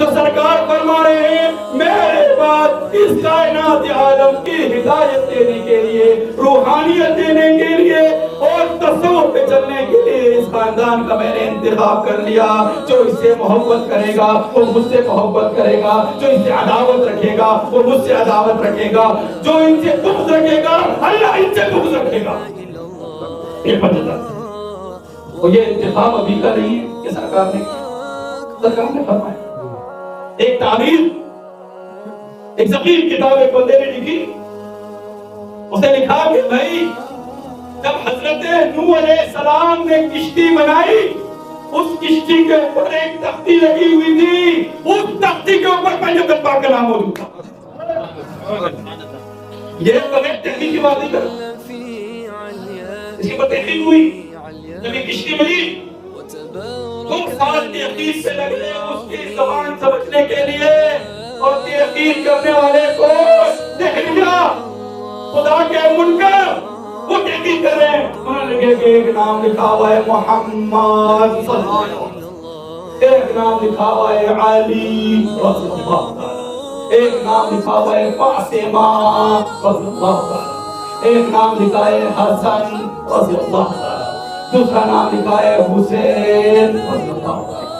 تو سرکار فرما رہے ہیں میرے بعد اس کائنات عالم کی ہدایت دینے کے لیے، روحانیت دینے کے لیے اور تصوف پہ چلنے کے لیے اس خاندان کا میں نے انتخاب کر لیا۔ جو اس سے محبت کرے گا وہ مجھ سے محبت کرے گا، جو اس سے عداوت رکھے گا وہ مجھ سے عداوت رکھے گا، جو ان سے بغض رکھے گا اللہ ان سے بغض رکھے گا۔ یہ بدلتا اور یہ انتخاب ابھی کا نہیں ہے، یہ سرکار نے فرمایا۔ ایک تعبیر، ایک ضخیم کتاب ایک بندے نے لکھی، اسے لکھا کہ بھائی جب حضرت نوح علیہ السلام نے کشتی بنائی، اس کشتی کے اوپر ایک تختی لگی ہوئی تھی، اس تختی کے اوپر پنجتن پاک کا نام موجود تھا۔ یہ بغیر تحقیق کی بات نہیں کرتا، اس کے اوپر تحقیق ہوئی، جب یہ کشتی بنی خوب سال تحقیق سے لگے اس کی زبان سمجھنے کے لیے، اور تحقیق کرنے والے کو دیکھ لیا خدا کے منکر وہ تحقیق کر رہے ہیں، انہوں نے لکھے کہ ایک نام لکھا ہوا ہے محمد صلی اللہ علیہ وسلم، ایک نام لکھا ہوا ہے علی رضی اللہ عنہ، ایک نام لکھا ہوا ہے فاطمہ رضی اللہ عنہ، ایک نام لکھا ہے حسن رضی اللہ عنہ، دوسرا نام لکھا ہے حسین رضی اللہ عنہ۔